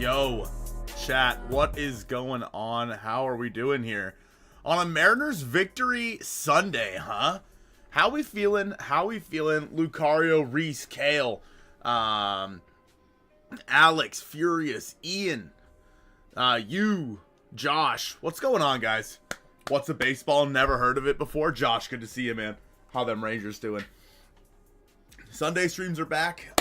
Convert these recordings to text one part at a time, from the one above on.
Yo, chat, what is going on? How are we doing here? On a Mariners victory Sunday, huh? How we feeling? Lucario, Reese, Kale, Alex, Furious, Ian, you, Josh. What's going on, guys? What's a baseball? Never heard of it before. Josh, good to see you, man. How them Rangers doing? Sunday streams are back.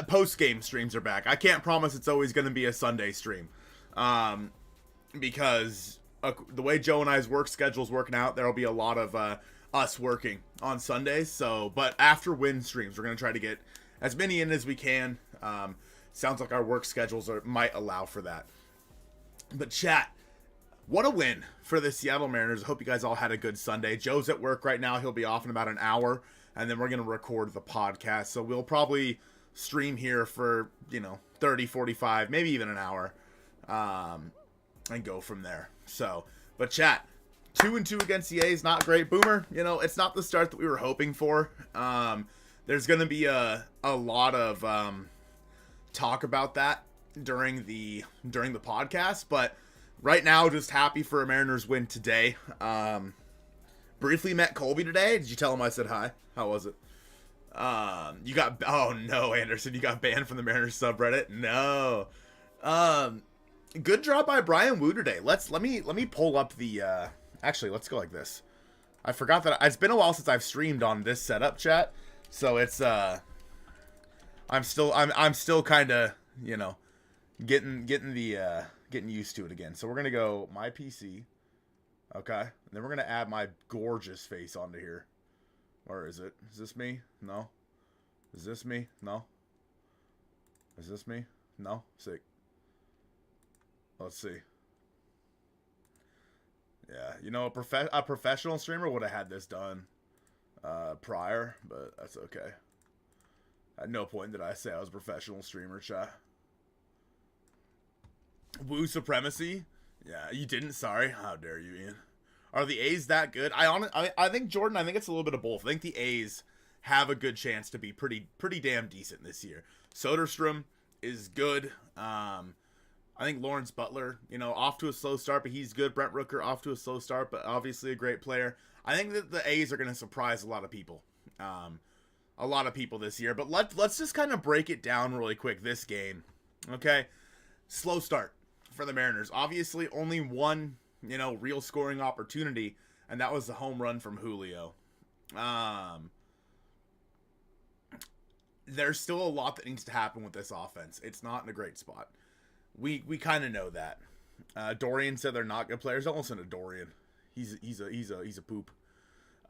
Post-game streams are back. I can't promise it's always going to be a Sunday stream. Because the way Joe and I's work schedule's working out, there'll be a lot of us working on Sundays. So, but after win streams, we're going to try to get as many in as we can. Sounds like our work schedules might allow for that. But chat, what a win for the Seattle Mariners. I hope you guys all had a good Sunday. Joe's at work right now. He'll be off in about an hour. And then we're going to record the podcast. So we'll probably stream here for, 30, 45, maybe even an hour. And go from there. So, but chat, 2-2 against the A's, not great. Boomer, it's not the start that we were hoping for. There's going to be a lot of talk about that during the podcast. But right now, just happy for a Mariners win today. Briefly met Colby today. Did you tell him I said hi? How was it? Oh no, Anderson, you got banned from the Mariners subreddit? No. Good drop by Brian Wu today. Let me pull up the actually, let's go like this. I forgot that it's been a while since I've streamed on this setup, chat. So it's I'm still kind of, getting used to it again. So we're going to go my PC. Okay. And then we're going to add my gorgeous face onto here. Where is it? Is this me? No. Is this me? No. Is this me? No. Sick. Let's see. Yeah, a professional streamer would have had this done prior, but that's okay. At no point did I say I was a professional streamer, chat. Woo supremacy? Yeah, you didn't. Sorry. How dare you, Ian? Are the A's that good? I think, Jordan, I think it's a little bit of both. I think the A's have a good chance to be pretty damn decent this year. Soderstrom is good. I think Lawrence Butler, off to a slow start, but he's good. Brent Rooker off to a slow start, but obviously a great player. I think that the A's are going to surprise a lot of people. This year. But let's just kind of break it down really quick, this game. Okay? Slow start for the Mariners. Obviously, only one real scoring opportunity, and that was the home run from Julio. There's still a lot that needs to happen with this offense. It's not in a great spot. We kind of know that. Dorian said they're not good players. Don't listen to Dorian. He's a poop.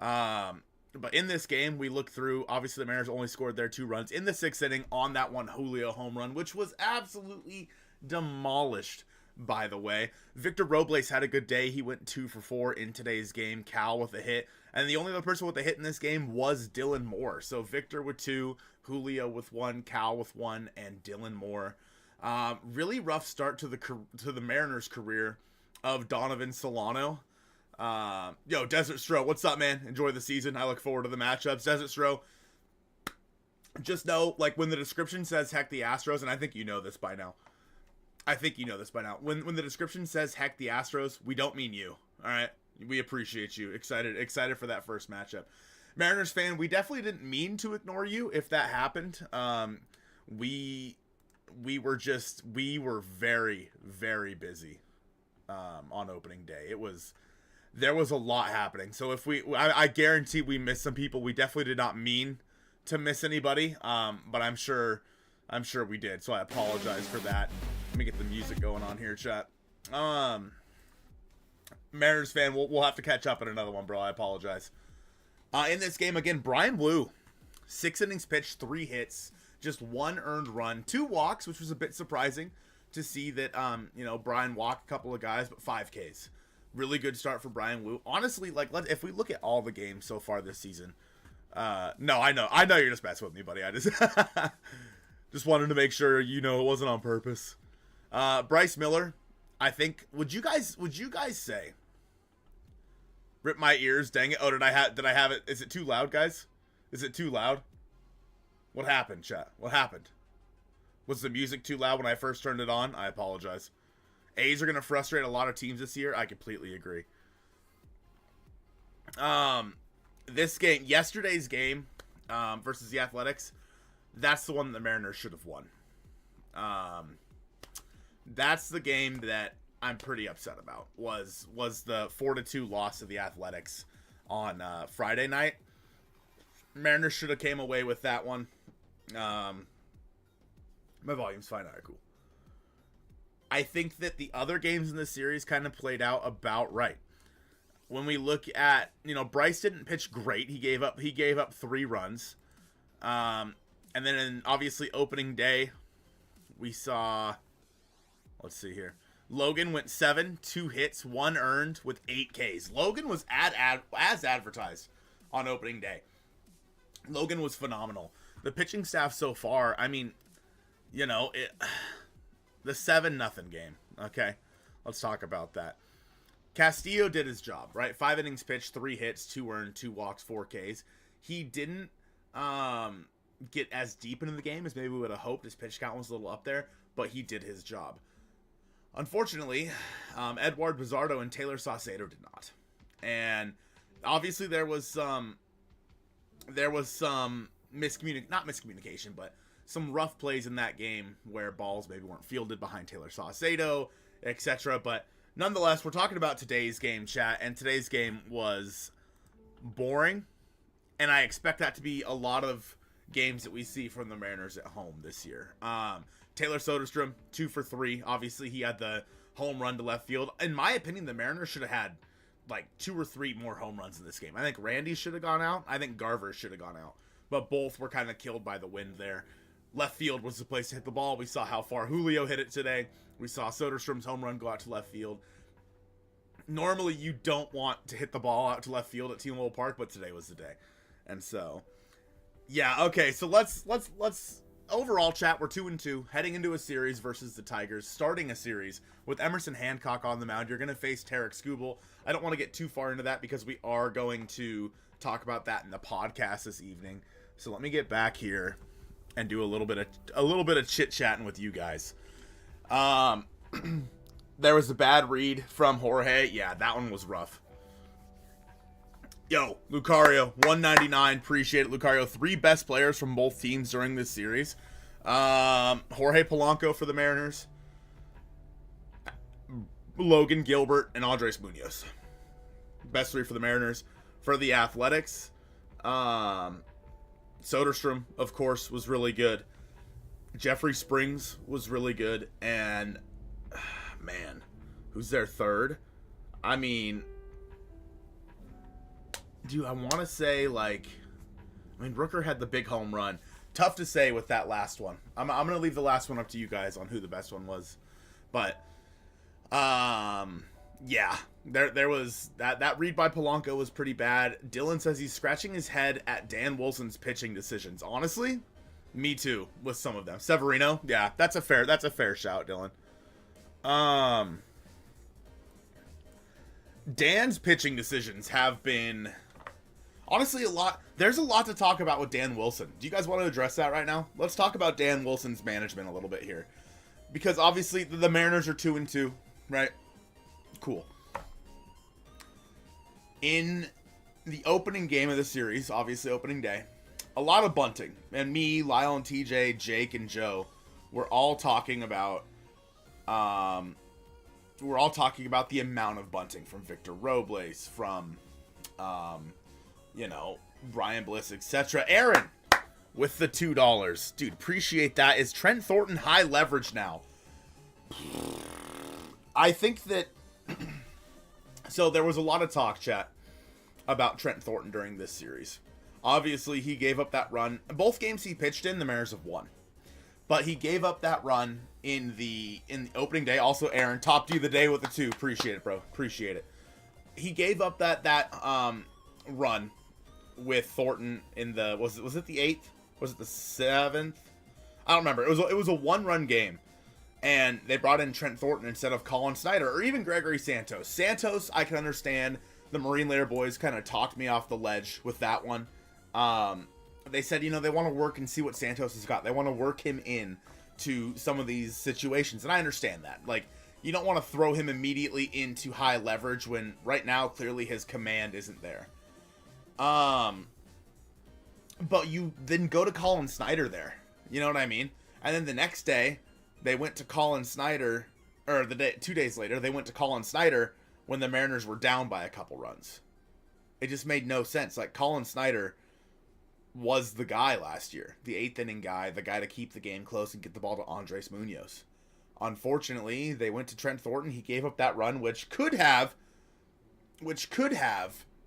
But in this game, we look through. Obviously, the Mariners only scored their 2 runs in the 6th inning on that one Julio home run, which was absolutely demolished. By the way, Victor Robles had a good day. He went 2 for 4 in today's game. Cal with a hit. And the only other person with a hit in this game was Dylan Moore. So Victor with 2, Julio with 1, Cal with 1, and Dylan Moore. Really rough start to the Mariners' career of Donovan Solano. Yo, Desert Stro, what's up, man? Enjoy the season. I look forward to the matchups. Desert Stro, just know, when the description says heck the Astros, and I think you know this by now. When the description says heck the Astros, we don't mean you. All right, we appreciate you. Excited for that first matchup. Mariners fan, we definitely didn't mean to ignore you if that happened. We were very, very busy on opening day. There was a lot happening. So I guarantee we missed some people. We definitely did not mean to miss anybody. But I'm sure we did. So I apologize for that. Let me get the music going on here, chat. Mariners fan, we'll have to catch up in another one, bro. I apologize. In this game, again, Brian Wu, 6 innings pitched, 3 hits, just 1 earned run, 2 walks, which was a bit surprising to see that, Brian walked a couple of guys, but 5 Ks. Really good start for Brian Wu. Honestly, if we look at all the games so far this season, no, I know you're just messing with me, buddy. I just wanted to make sure it wasn't on purpose. Bryce Miller, I think, would you guys say, rip my ears, dang it. Oh, did I have it? Is it too loud, guys? Is it too loud? What happened, chat? What happened? Was the music too loud when I first turned it on? I apologize. A's are going to frustrate a lot of teams this year. I completely agree. This game, yesterday's game versus the Athletics, that's the one the Mariners should have won. That's the game that I'm pretty upset about. Was the 4-2 loss to the Athletics on Friday night. Mariners should have came away with that one. My volume's fine. All right, cool. I think that the other games in the series kind of played out about right. When we look at, Bryce didn't pitch great. He gave up 3 runs. And then in obviously opening day, we saw, let's see here. Logan went 7, 2 hits, 1 earned with 8 Ks. Logan was as advertised on opening day. Logan was phenomenal. The pitching staff so far, I mean, the 7-0 game. Okay, let's talk about that. Castillo did his job, right? 5 innings pitched, 3 hits, 2 earned, 2 walks, 4 Ks. He didn't get as deep into the game as maybe we would have hoped. His pitch count was a little up there, but he did his job. Unfortunately, Edward Bizardo and Taylor Saucedo did not. And obviously there was some not miscommunication, but some rough plays in that game where balls maybe weren't fielded behind Taylor Saucedo, etc. But nonetheless, we're talking about today's game, chat, and today's game was boring, and I expect that to be a lot of games that we see from the Mariners at home this year. Taylor Soderstrom, 2 for 3. Obviously, he had the home run to left field. In my opinion, the Mariners should have had like 2 or 3 more home runs in this game. I think Randy should have gone out. I think Garver should have gone out. But both were kind of killed by the wind there. Left field was the place to hit the ball. We saw how far Julio hit it today. We saw Soderstrom's home run go out to left field. Normally, you don't want to hit the ball out to left field at T-Mobile Park, but today was the day. And so, yeah, okay. So let's overall, chat, we're 2-2, heading into a series versus the Tigers, starting a series with Emerson Hancock on the mound. You're going to face Tarek Skubal. I don't want to get too far into that because we are going to talk about that in the podcast this evening. So let me get back here and do a little bit of chit-chatting with you guys. There was a bad read from Jorge. Yeah, that one was rough. Yo, Lucario, 199. Appreciate it, Lucario. 3 best players from both teams during this series. Jorge Polanco for the Mariners. Logan Gilbert and Andres Munoz. Best 3 for the Mariners. For the Athletics, Soderstrom, of course, was really good. Jeffrey Springs was really good. And, man, who's their third? I mean, dude, I want to say, Rooker had the big home run. Tough to say with that last one. I'm going to leave the last one up to you guys on who the best one was. But, yeah, there was that read by Polanco was pretty bad. Dylan says he's scratching his head at Dan Wilson's pitching decisions. Honestly, me too with some of them. Severino, yeah, that's a fair shout, Dylan. Dan's pitching decisions have been honestly a lot. There's a lot to talk about with Dan Wilson. Do you guys want to address that right now? Let's talk about Dan Wilson's management a little bit here, because obviously the Mariners are 2-2, right? Cool. In the opening game of the series, obviously opening day, a lot of bunting. And me, Lyle and TJ, Jake, and Joe were all talking about the amount of bunting from Victor Robles, from Brian Bliss, etc. Aaron with the $2. Dude, appreciate that. Is Trent Thornton high leverage now? I think that so there was a lot of talk, chat, about Trent Thornton during this series. Obviously, he gave up that run. Both games he pitched in, the Mariners have won. But he gave up that run in the opening day. Also, Aaron, topped you the day with the 2. Appreciate it, bro. Appreciate it. He gave up that run with Thornton in the was it the 8th? Was it the 7th? I don't remember. It was a 1-run game. And they brought in Trent Thornton instead of Colin Snyder or even Gregory Santos. Santos, I can understand. The Marine Layer boys kind of talked me off the ledge with that one. They said, they want to work and see what Santos has got. They want to work him in to some of these situations, and I understand that. Like, you don't want to throw him immediately into high leverage when right now clearly his command isn't there. But you then go to Colin Snyder there. You know what I mean? And then the next day, they went to Colin Snyder, or 2 days later, they went to Colin Snyder when the Mariners were down by a couple runs. It just made no sense. Like, Colin Snyder was the guy last year, the 8th inning guy, the guy to keep the game close and get the ball to Andres Munoz. Unfortunately, they went to Trent Thornton. He gave up that run, which could have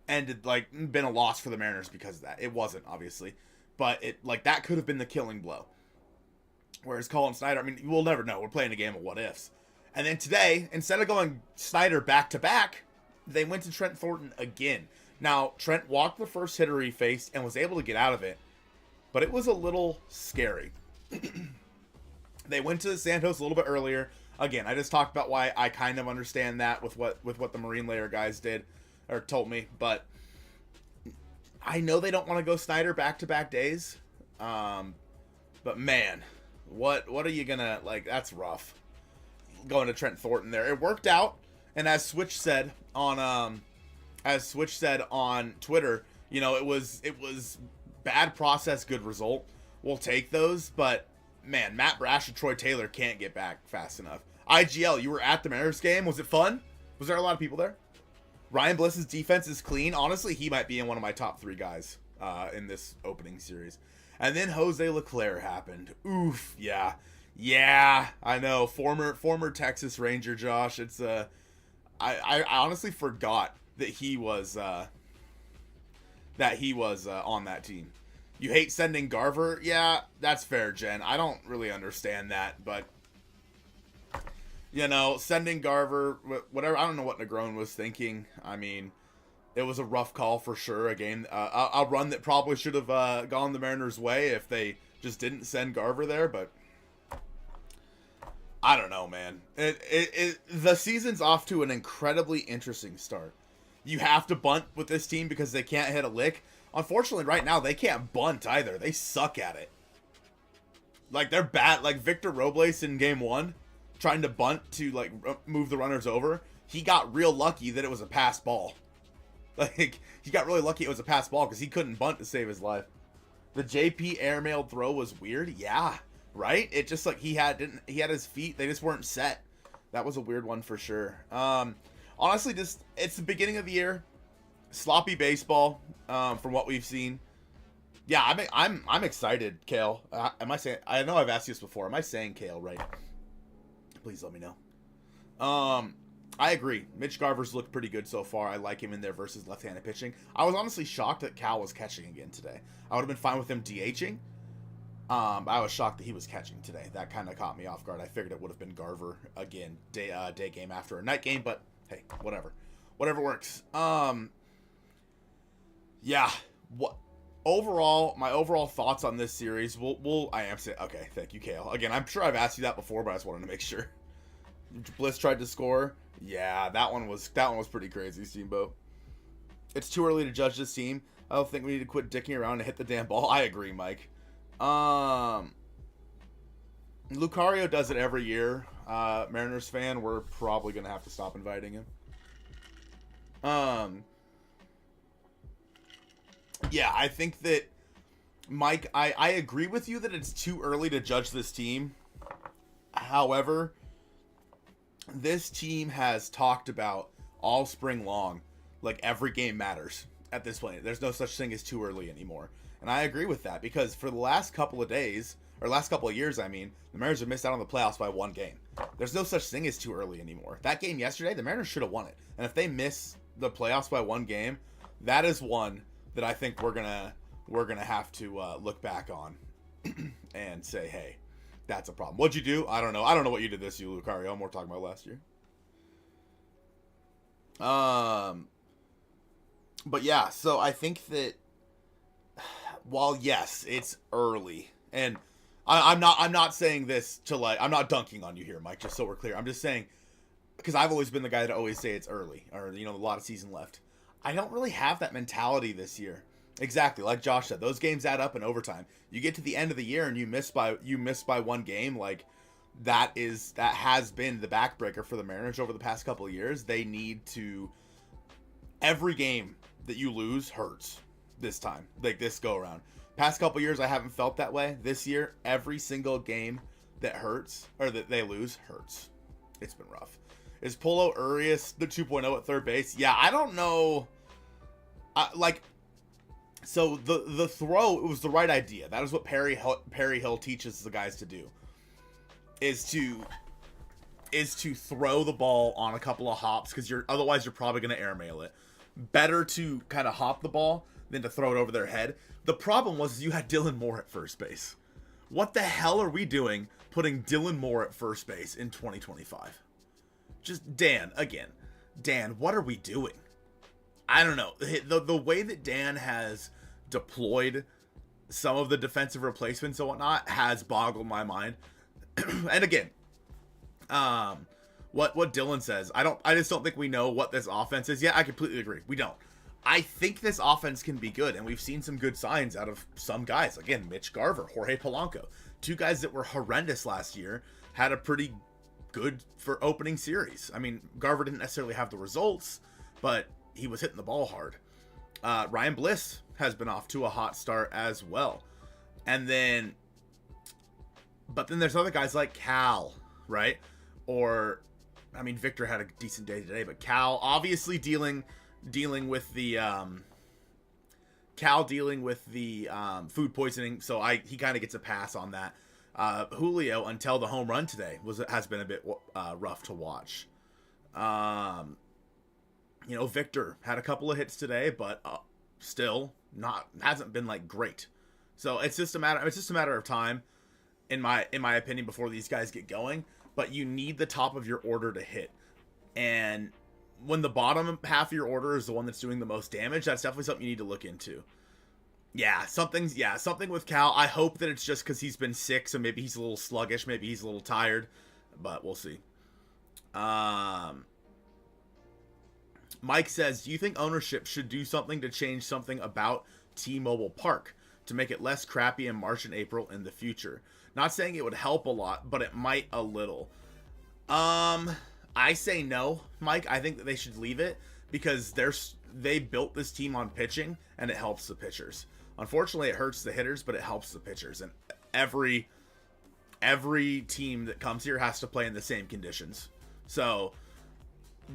ended, like, been a loss for the Mariners because of that. It wasn't, obviously, but that could have been the killing blow. Whereas Colin Snyder, I mean, we'll never know. We're playing a game of what ifs. And then today, instead of going Snyder back to back, they went to Trent Thornton again. Now, Trent walked the first hitter he faced and was able to get out of it, but it was a little scary. They went to Santos a little bit earlier. Again, I just talked about why I kind of understand that with what the Marine Layer guys did or told me, but I know they don't want to go Snyder back-to-back days. But man, what are you gonna, like, that's rough. Going to Trent Thornton there. It worked out, and as Switch said on Twitter, you know, it was bad process, good result. We'll take those, but man, Matt Brash and Troy Taylor can't get back fast enough. IGL, you were at the Mariners game. Was it fun? Was there a lot of people there? Ryan Bliss's defense is clean. Honestly, he might be in one of my top 3 guys in this opening series. And then Jose Leclerc happened. Oof, yeah. Yeah, I know. Former Texas Ranger Josh. It's I honestly forgot that he was on that team. You hate sending Garver? Yeah, that's fair, Jen. I don't really understand that, but you know, sending Garver, whatever. I don't know what Negron was thinking. I mean, it was a rough call for sure. Again, a run that probably should have gone the Mariners' way if they just didn't send Garver there, but I don't know, man. The season's off to an incredibly interesting start. You have to bunt with this team because they can't hit a lick. Unfortunately, right now, they can't bunt either. They suck at it. Like, they're bad. Like, Victor Robles in Game 1, trying to bunt to, like, move the runners over. He got real lucky that it was a pass ball. Like, he got really lucky it was a pass ball because he couldn't bunt to save his life. The JP airmail throw was weird. Yeah, right? It just, like, he had his feet. They just weren't set. That was a weird one for sure. Honestly, just, it's the beginning of the year. Sloppy baseball, from what we've seen. Yeah, I'm excited, Kale. Am I saying? I know I've asked you this before. Am I saying Kale right? Please let me know. I agree. Mitch Garver's looked pretty good so far. I like him in there versus left-handed pitching. I was honestly shocked that Cal was catching again today. I would have been fine with him DHing. I was shocked that he was catching today. That kind of caught me off guard. I figured it would have been Garver again, day game after a night game, but hey, whatever works. Yeah. What overall? My overall thoughts on this series. Okay. Thank you, Kale. Again, I'm sure I've asked you that before, but I just wanted to make sure. Bliss tried to score. Yeah, that one was pretty crazy, Steamboat. It's too early to judge this team. I don't think we need to quit dicking around and hit the damn ball. I agree, Mike. Lucario does it every year. Mariners fan, we're probably gonna have to stop inviting him. Yeah, I think that, Mike, I agree with you that it's too early to judge this team. However, this team has talked about all spring long, like, every game matters at this point. There's no such thing as too early anymore. And I agree with that because for the last couple of years, I mean, the Mariners have missed out on the playoffs by 1 game. There's no such thing as too early anymore. That game yesterday, the Mariners should have won it. And if they miss the playoffs by 1 game, that is one that I think we're gonna have to look back on and say, hey, that's a problem. What'd you do? I don't know what you did this year, Lucario. We're talking about last year. But yeah, so I think that while yes, it's early, and I'm not saying this to, like, I'm not dunking on you here, Mike, just so we're clear. I'm just saying, because I've always been the guy that always say it's early, or, you know, a lot of season left. I don't really have that mentality this year. Exactly, like Josh said, those games add up in overtime. You get to the end of the year and you miss by one game, like that has been the backbreaker for the Mariners over the past couple of years. They need to, every game that you lose hurts this time, like this go around. Past couple of years I haven't felt that way. This year, every single game that hurts or that they lose hurts. It's been rough. Is Polo Urias the 2.0 at third base? Yeah, I don't know. So the throw, it was the right idea. That is what Perry Hill teaches the guys to do. Is to throw the ball on a couple of hops, because otherwise you're probably going to airmail it. Better to kind of hop the ball than to throw it over their head. The problem was you had Dylan Moore at first base. What the hell are we doing putting Dylan Moore at first base in 2025? Just Dan, what are we doing? I don't know. The way that Dan has deployed some of the defensive replacements and whatnot has boggled my mind. And again, what Dylan says, I just don't think we know what this offense is. Yeah, I completely agree. We don't. I think this offense can be good, and we've seen some good signs out of some guys. Again, Mitch Garver, Jorge Polanco, two guys that were horrendous last year, had a pretty good for opening series. I mean, Garver didn't necessarily have the results, but he was hitting the ball hard. Ryan Bliss has been off to a hot start as well. But then there's other guys like Cal, right? Or, I mean, Victor had a decent day today, but Cal obviously dealing with the food poisoning, so he kind of gets a pass on that. Julio, until the home run today, has been a bit rough to watch. Victor had a couple of hits today, but still hasn't been like great. So it's just a matter of time, in my opinion, before these guys get going. But you need the top of your order to hit, and when the bottom half of your order is the one that's doing the most damage, that's definitely something you need to look into. Something with Cal. I hope that it's just because he's been sick, so maybe he's a little sluggish, maybe he's a little tired, but we'll see. Mike says, do you think ownership should do something to change something about T-Mobile Park to make it less crappy in March and April in the future? Not saying it would help a lot, but it might a little. I say no, Mike. I think that they should leave it because they built this team on pitching, and it helps the pitchers. Unfortunately, it hurts the hitters, but it helps the pitchers. And every team that comes here has to play in the same conditions. So,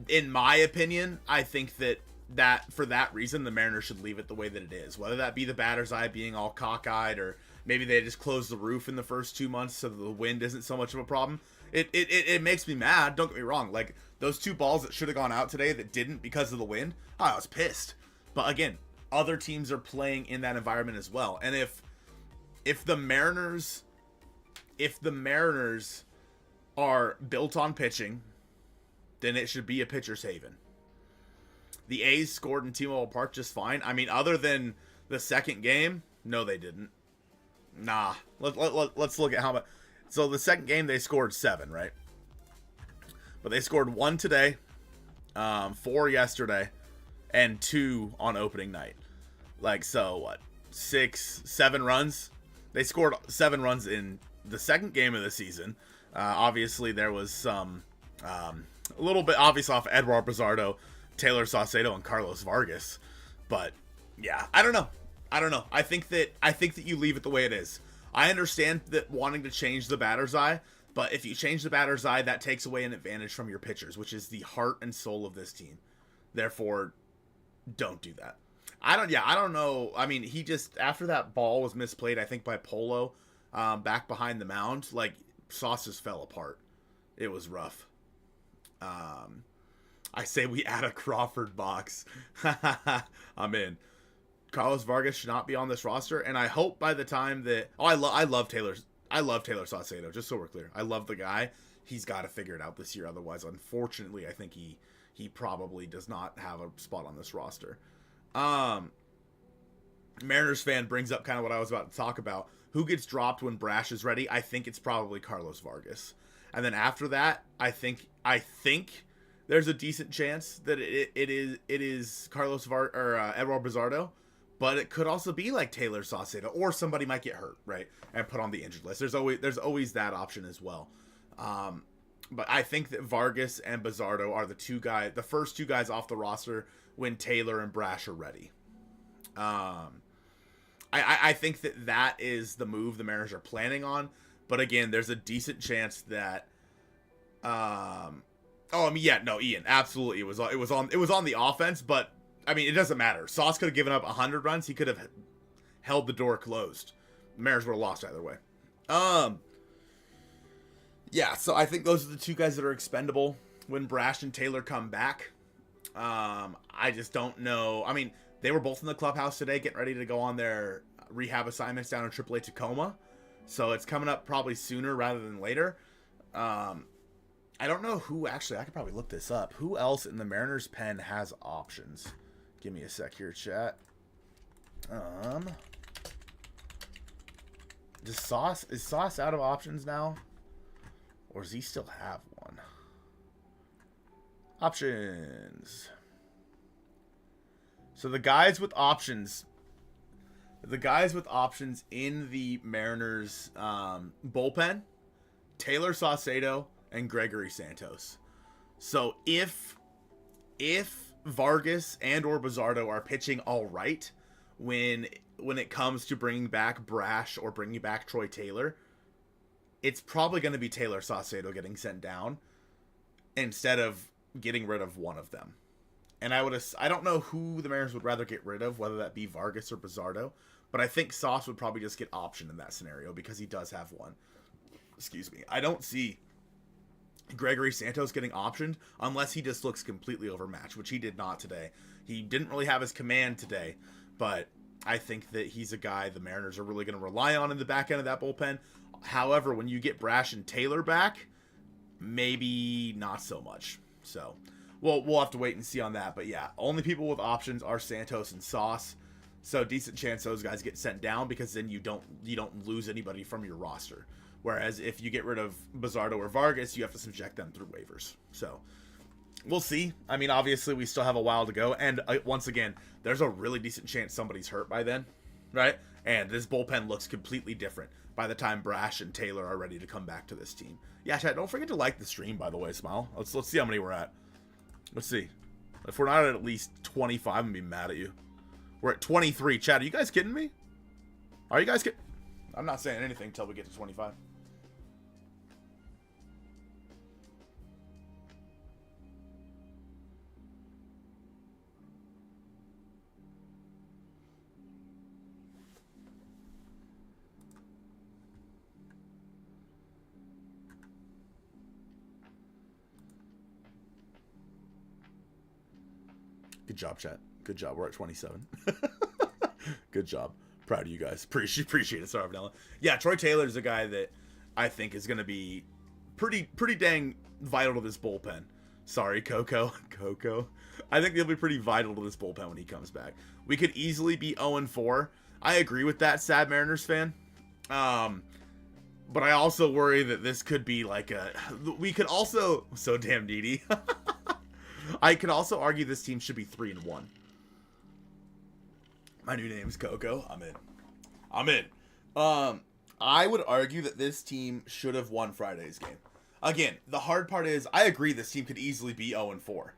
in my opinion, I think that for that reason, the Mariners should leave it the way that it is. Whether that be the batter's eye being all cockeyed, or maybe they just close the roof in the first 2 months so the wind isn't so much of a problem. It makes me mad. Don't get me wrong. Like, those two balls that should have gone out today that didn't because of the wind, I was pissed. But again, other teams are playing in that environment as well. And if the Mariners are built on pitching, then it should be a pitcher's haven. The A's scored in T-Mobile Park just fine. I mean, other than the second game, no, they didn't. Nah. Let's look at how much. So the second game, they scored 7, right? But they scored 1 today, 4 yesterday, and 2 on opening night. Like, so what? 6, 7 runs? They scored 7 runs in the second game of the season. Obviously, there was some, a little bit obvious off Edward Bizardo, Taylor Saucedo, and Carlos Vargas. But yeah, I don't know. I think that you leave it the way it is. I understand that wanting to change the batter's eye, but if you change the batter's eye, that takes away an advantage from your pitchers, which is the heart and soul of this team. Therefore, don't do that. I don't know. I mean, he just, after that ball was misplayed, I think by Polo, back behind the mound, like, Sauce just fell apart. It was rough. I say we add a Crawford box. I'm in. Carlos Vargas should not be on this roster, and I hope by the time that I love Taylor Saucedo, just so we're clear. I love the guy. He's got to figure it out this year. Otherwise, unfortunately, I think he probably does not have a spot on this roster. Mariners fan brings up kind of what I was about to talk about. Who gets dropped when Brash is ready? I think it's probably Carlos Vargas. And then after that, I think there's a decent chance that it is Carlos Edward Bizardo. But it could also be like Taylor Saucedo, or somebody might get hurt, right, and put on the injured list. There's always that option as well. But I think that Vargas and Bizzardo are the first two guys off the roster when Taylor and Brash are ready. I think that is the move the Mariners are planning on. But again, there's a decent chance that. Ian, absolutely, it was on the offense, but I mean, it doesn't matter. Sauce could have given up 100 runs. He could have held the door closed. The Mariners would have lost either way. Yeah, so I think those are the two guys that are expendable when Brash and Taylor come back. I just don't know. I mean, they were both in the clubhouse today getting ready to go on their rehab assignments down in AAA Tacoma. So it's coming up probably sooner rather than later. I don't know who actually, I could probably look this up. Who else in the Mariners pen has options? Give me a sec here, chat. Is Sauce out of options now? Or does he still have one? Options. So the guys with options in the Mariners bullpen, Taylor Saucedo and Gregory Santos. So if Vargas and or Bizzardo are pitching all right when it comes to bringing back Brash or bringing back Troy Taylor, it's probably going to be Taylor Saucedo getting sent down instead of getting rid of one of them. And I don't know who the Mariners would rather get rid of, whether that be Vargas or Bizzardo, but I think Sauce would probably just get optioned in that scenario because he does have one. Excuse me. I don't see Gregory Santos getting optioned unless he just looks completely overmatched, which he did not today. He didn't really have his command today, but I think that he's a guy the Mariners are really going to rely on in the back end of that bullpen. However, when you get Brash and Taylor back, maybe not so much. So, we'll have to wait and see on that. But yeah, only people with options are Santos and Sauce. So decent chance those guys get sent down because then you don't lose anybody from your roster. Whereas if you get rid of Bizzardo or Vargas, you have to subject them through waivers. So we'll see. I mean, obviously we still have a while to go. And once again, there's a really decent chance somebody's hurt by then, right? And this bullpen looks completely different by the time Brash and Taylor are ready to come back to this team. Yeah, chat, don't forget to like the stream, by the way, Smile. Let's see how many we're at. Let's see. If we're not at least 25, I'm going to be mad at you. We're at 23. Chat, are you guys kidding me? Are you guys kidding? I'm not saying anything until we get to 25. Good job, chat. Good job. We're at 27. Good job. Proud of you guys. Appreciate it. Sorry, Vanilla. Yeah, Troy Taylor is a guy that I think is going to be pretty dang vital to this bullpen. Sorry, Coco. I think he'll be pretty vital to this bullpen when he comes back. We could easily be 0-4. I agree with that, sad Mariners fan. But I also worry that this could be like we could also, so damn needy. I could also argue this team should be 3-1. My new name is Coco. I'm in. I would argue that this team should have won Friday's game. Again, the hard part is I agree this team could easily be 0-4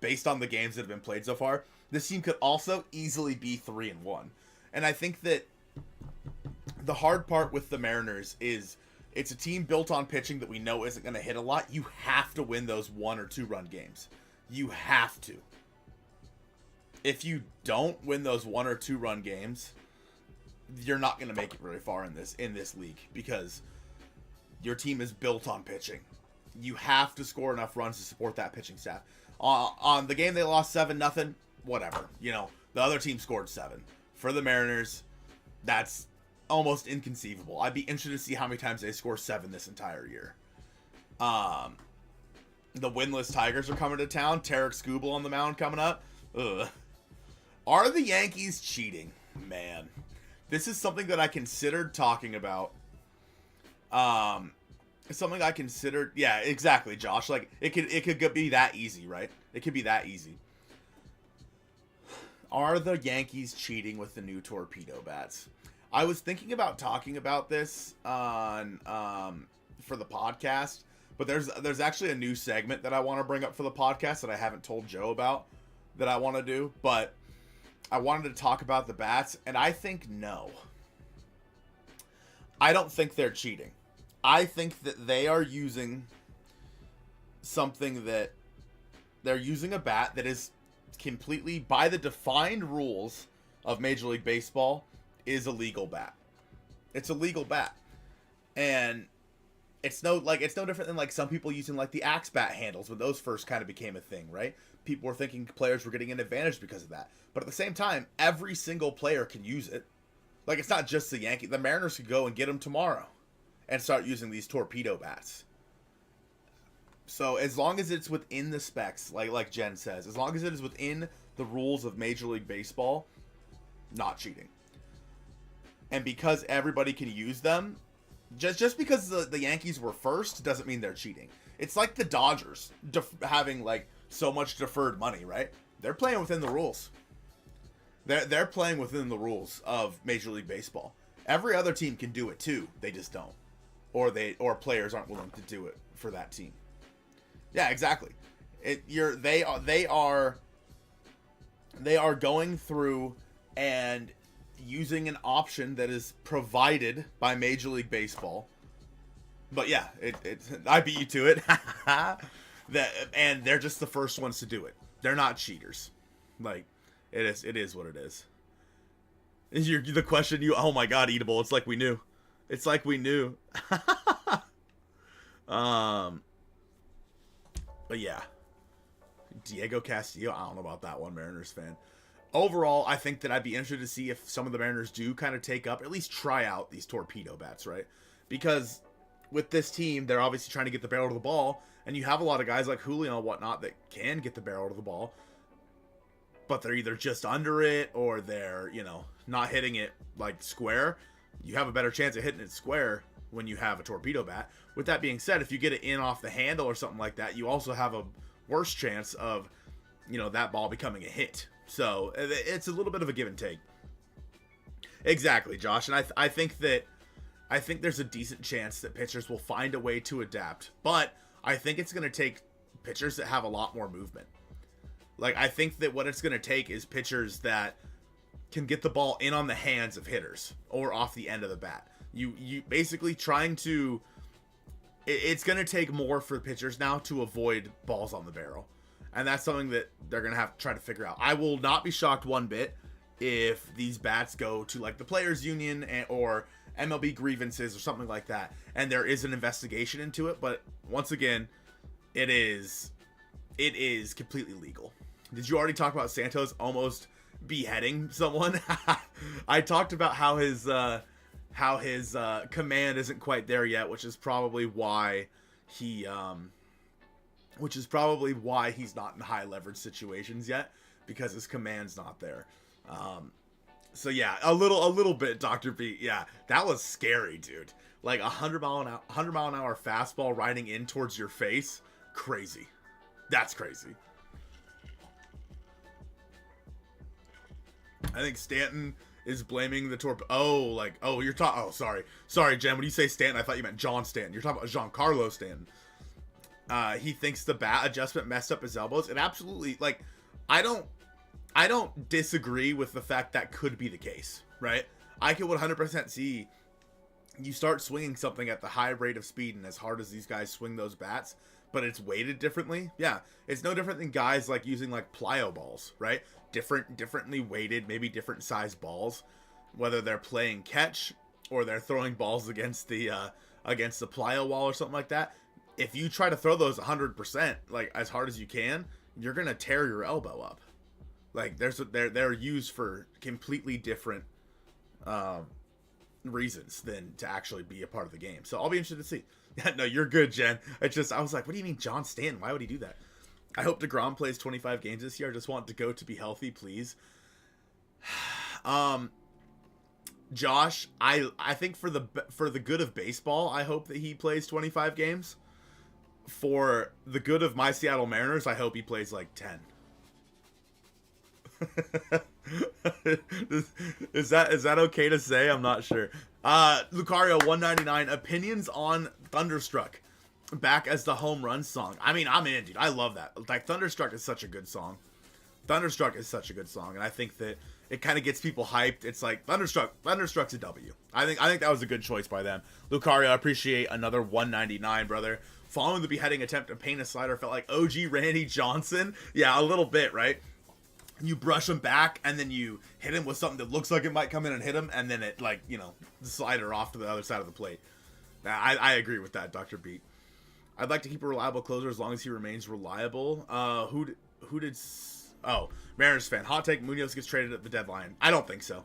based on the games that have been played so far. This team could also easily be 3-1. And I think that the hard part with the Mariners is it's a team built on pitching that we know isn't going to hit a lot. You have to win those 1 or 2 run games. You have to. If you don't win those 1 or 2 run games, you're not going to make it very far in this league because your team is built on pitching. You have to score enough runs to support that pitching staff. On the game they lost 7-0, whatever. You know, the other team scored 7. For the Mariners, that's almost inconceivable. I'd be interested to see how many times they score 7 this entire year. The winless Tigers are coming to town. Tarek Skubal on the mound coming up. Ugh. Are the Yankees cheating? Man. This is something that I considered talking about. Something I considered. Yeah, exactly, Josh. Like, it could be that easy, right? It could be that easy. Are the Yankees cheating with the new Torpedo bats? I was thinking about talking about this on for the podcast, but there's actually a new segment that I want to bring up for the podcast that I haven't told Joe about that I want to do, but I wanted to talk about the bats, and I think no. I don't think they're cheating. I think that they are using something that they're using a bat that is completely, by the defined rules of Major League Baseball, is a legal bat. It's a legal bat. And it's no different than like some people using like the axe bat handles when those first kind of became a thing, right? People were thinking players were getting an advantage because of that. But at the same time, every single player can use it. Like, it's not just the Yankees. The Mariners could go and get them tomorrow and start using these Torpedo bats. So as long as it's within the specs, like Jen says, as long as it is within the rules of Major League Baseball, not cheating. And because everybody can use them, just because the Yankees were first doesn't mean they're cheating. It's like the Dodgers having like so much deferred money, right? They're playing within the rules. They're playing within the rules of Major League Baseball. Every other team can do it too. They just don't, or players aren't willing to do it for that team. Yeah, exactly. They are going through and using an option that is provided by Major League Baseball. But yeah, I beat you to it. And they're just the first ones to do it. They're not cheaters. Like, it is what it is. The question oh my god, Eatable, it's like we knew. It's like we knew. But yeah, Diego Castillo, I don't know about that one, Mariners fan. Overall, I think that I'd be interested to see if some of the Mariners do kind of take up, at least try out these Torpedo bats, right? Because with this team, they're obviously trying to get the barrel to the ball, and you have a lot of guys like Julio and whatnot that can get the barrel to the ball, but they're either just under it or they're, not hitting it like square. You have a better chance of hitting it square when you have a Torpedo bat. With that being said, if you get it in off the handle or something like that, you also have a worse chance of, that ball becoming a hit. So it's a little bit of a give and take. Exactly, Josh. And I think there's a decent chance that pitchers will find a way to adapt. But I think it's going to take pitchers that have a lot more movement. Like, I think that what it's going to take is pitchers that can get the ball in on the hands of hitters or off the end of the bat. You basically trying to... It's going to take more for pitchers now to avoid balls on the barrel. And that's something that they're going to have to try to figure out. I will not be shocked one bit if these bats go to like the Players Union or MLB grievances or something like that, and there is an investigation into it. But once again, it is completely legal. Did you already talk about Santos almost beheading someone? I talked about how his command isn't quite there yet, which is probably why he's not in high leverage situations yet, because his command's not there. So yeah, a little bit, Dr. B. Yeah, that was scary, dude. Like 100 mile an hour fastball riding in towards your face. Crazy. That's crazy. I think Stanton is blaming the you're talking... Oh, sorry, Jen. When you say Stanton, I thought you meant John Stanton. You're talking about Giancarlo Stanton. He thinks the bat adjustment messed up his elbows. It absolutely... Like, I don't disagree with the fact that could be the case, right? I could 100% see you start swinging something at the high rate of speed and as hard as these guys swing those bats, but it's weighted differently. Yeah, it's no different than guys like using like plyo balls, right? Differently weighted, maybe different size balls, whether they're playing catch or they're throwing balls against the plyo wall or something like that. If you try to throw those 100%, like as hard as you can, you're gonna tear your elbow up. Like they're used for completely different reasons than to actually be a part of the game. So I'll be interested to see. No, you're good, Jen. I was like, what do you mean John Stanton? Why would he do that? I hope DeGrom plays 25 games this year. I just want DeGoat to be healthy, please. Josh, I think for the good of baseball, I hope that he plays 25 games. For the good of my Seattle Mariners, I hope he plays like 10. is that okay to say? I'm not sure. Lucario 199 opinions on Thunderstruck back as the home run song. I mean, I'm in, dude. I love that. Like, Thunderstruck is such a good song. Thunderstruck is such a good song, and I think that it kind of gets people hyped. It's like Thunderstruck's a W. I think that was a good choice by them. Lucario, I appreciate another 199, brother. Following the beheading attempt to paint a slider felt like OG Randy Johnson. Yeah, a little bit, right? You brush him back, and then you hit him with something that looks like it might come in and hit him, and then it, like, you know, the slider off to the other side of the plate. I agree with that, Dr. Beat. I'd like to keep a reliable closer as long as he remains reliable. Who did... Oh, Mariners fan. Hot take, Munoz gets traded at the deadline. I don't think so.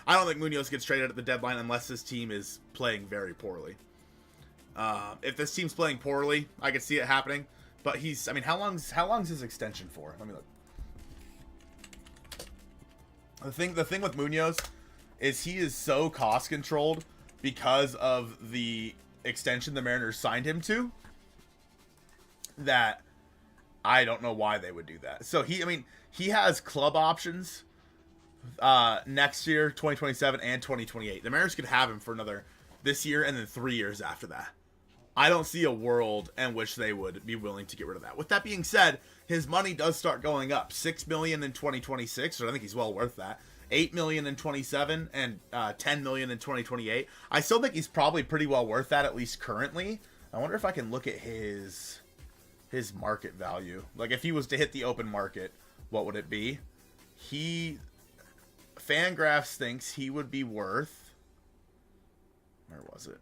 I don't think Munoz gets traded at the deadline unless this team is playing very poorly. If this team's playing poorly, I could see it happening. But he's... I mean, how long's his extension for? Let me look. The thing with Munoz is he is so cost controlled because of the extension the Mariners signed him to that I don't know why they would do that. So he has club options next year, 2027 and 2028. The Mariners could have him for another this year and then 3 years after that. I don't see a world in which they would be willing to get rid of that. With that being said, his money does start going up. $6 million in 2026, so I think he's well worth that. $8 million in 27 and $10 million in 2028. I still think he's probably pretty well worth that, at least currently. I wonder if I can look at his market value. Like, if he was to hit the open market, what would it be? Fangraphs thinks he would be worth... Where was it?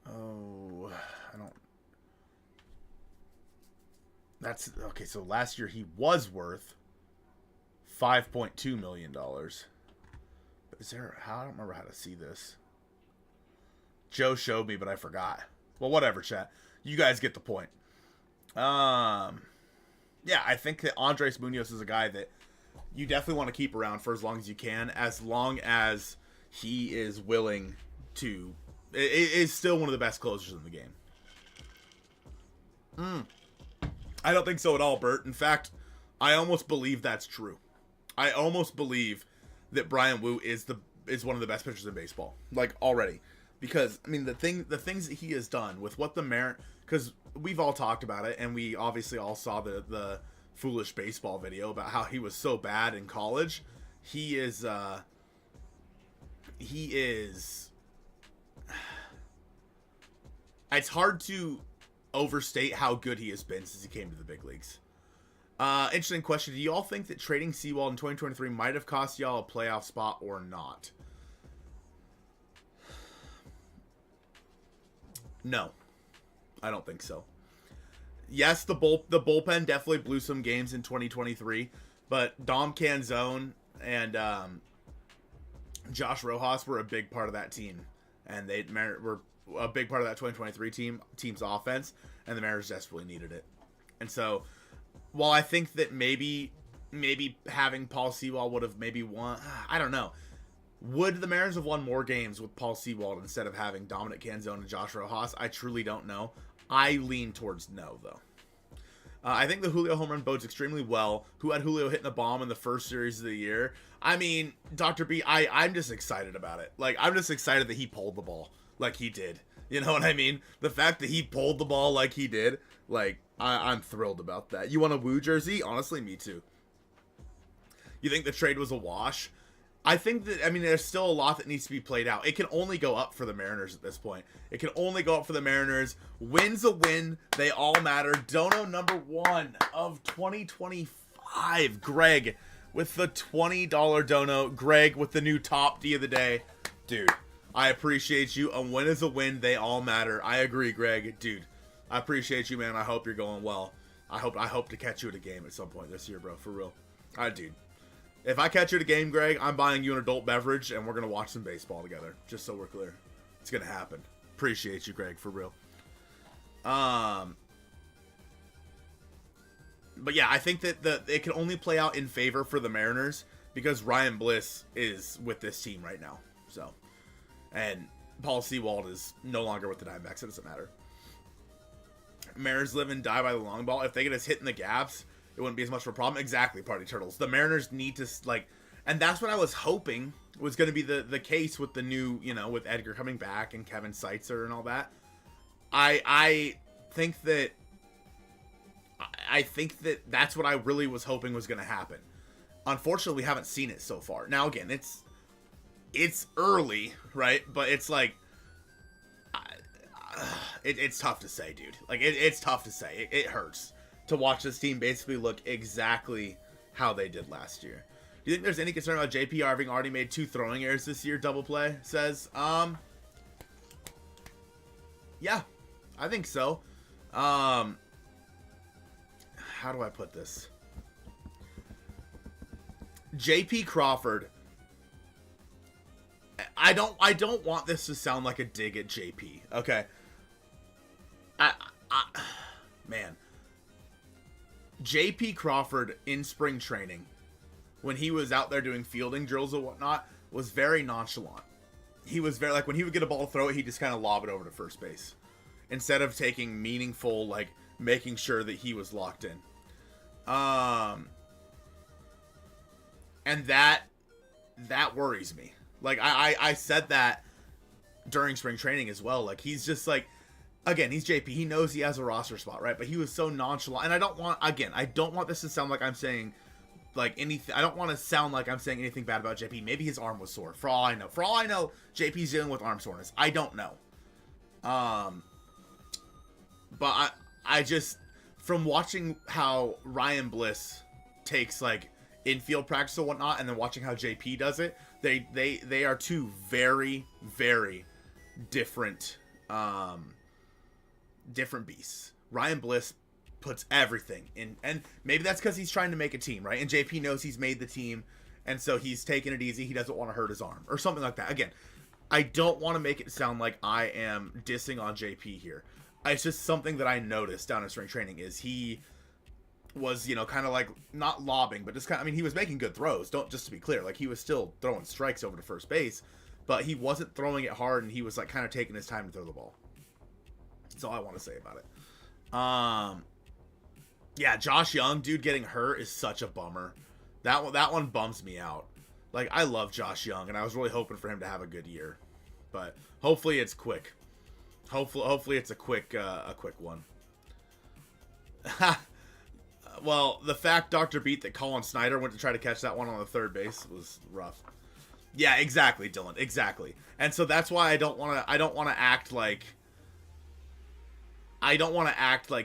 Oh, I don't... That's... Okay, so last year he was worth $5.2 million. Is there... I don't remember how to see this. Joe showed me, but I forgot. Well, whatever, chat. You guys get the point. Yeah, I think that Andres Munoz is a guy that you definitely want to keep around for as long as you can, as long as he is willing to... It is still one of the best closers in the game. I don't think so at all, Bert. In fact, I almost believe that's true. I almost believe that Brian Wu is one of the best pitchers in baseball, like, already. Because, I mean, the things that he has done with what the Mariners... Because we've all talked about it, and we obviously all saw the Foolish Baseball video about how he was so bad in college. He is... It's hard to overstate how good he has been since he came to the big leagues. Interesting question. Do you all think that trading Seawald in 2023 might have cost y'all a playoff spot or not? No. I don't think so. Yes, the bullpen definitely blew some games in 2023, but Dom Canzone and Josh Rojas were a big part of that team, and they were a big part of that 2023 team's offense, and the Mariners desperately needed it. And so, while I think that maybe having Paul Sewald would have maybe won, I don't know. Would the Mariners have won more games with Paul Sewald instead of having Dominic Canzone and Josh Rojas? I truly don't know. I lean towards no, though. I think the Julio home run bodes extremely well. Who had Julio hitting a bomb in the first series of the year? I mean, Dr. B, I'm just excited about it. Like, I'm just excited that he pulled the ball like he did. You know what I mean? The fact that he pulled the ball like he did, like, I'm thrilled about that. You want a Woo jersey? Honestly, me too. You think the trade was a wash? I think that, I mean, there's still a lot that needs to be played out. It can only go up for the Mariners at this point. It can only go up for the Mariners. Win's a win. They all matter. Dono number 1 of 2025. Greg with the $20 dono. Greg with the new top D of the day. Dude, I appreciate you. A win is a win. They all matter. I agree, Greg. Dude, I appreciate you, man. I hope you're going well. I hope to catch you at a game at some point this year, bro. For real. All right, dude. If I catch you at a game, Greg, I'm buying you an adult beverage, and we're going to watch some baseball together, just so we're clear. It's going to happen. Appreciate you, Greg, for real. But yeah, I think that it can only play out in favor for the Mariners because Ryan Bliss is with this team right now. So, and Paul Sewald is no longer with the Diamondbacks. So it doesn't matter. Mariners live and die by the long ball. If they get us hit in the gaps, it wouldn't be as much of a problem. Exactly, Party Turtles. The Mariners need to, like, and that's what I was hoping was going to be the case with the new, you know, with Edgar coming back and Kevin Seitzer and all that. I think that that's what I really was hoping was going to happen. Unfortunately, we haven't seen it so far. Now, again, it's early, right? But it's like, it's tough to say, dude. Like, it's tough to say. It hurts to watch this team basically look exactly how they did last year. Do you think there's any concern about JP having already made 2 throwing errors this year? Double Play says, yeah, I think so. How do I put this? JP Crawford. I don't want this to sound like a dig at JP. Okay. Man. JP Crawford in spring training, when he was out there doing fielding drills and whatnot, was very nonchalant. He was very, like, when he would get a ball to throw it, he'd just kind of lob it over to first base, instead of taking meaningful, like, making sure that he was locked in. And that worries me. Like, I said that during spring training as well. Like, he's just like, again, he's JP. He knows he has a roster spot, right? But he was so nonchalant. And I don't want this to sound like I'm saying, like, anything. I don't want to sound like I'm saying anything bad about JP. Maybe his arm was sore. For all I know, JP's dealing with arm soreness. I don't know. But I just, from watching how Ryan Bliss takes, like, infield practice and whatnot, and then watching how JP does it, they are two very, very different different beasts. Ryan Bliss puts everything in, and maybe that's because he's trying to make a team, right? And JP knows he's made the team, and so he's taking it easy. He doesn't want to hurt his arm or something like that. Again, I don't want to make it sound like I am dissing on JP here. It's just something that I noticed down in spring training is he was, you know, kind of like not lobbing, but just kind of, I mean, he was making good throws. Just to be clear, like, he was still throwing strikes over to first base, but he wasn't throwing it hard, and he was, like, kind of taking his time to throw the ball. That's all I want to say about it. Yeah, Josh Young, dude, getting hurt is such a bummer. That one bums me out. Like, I love Josh Young, and I was really hoping for him to have a good year, but hopefully it's quick. Hopefully it's a quick one. Well, the fact, Dr. Beat, that Colin Snyder went to try to catch that one on the third base was rough. Yeah, exactly, Dylan. Exactly. And so that's why I don't want to act like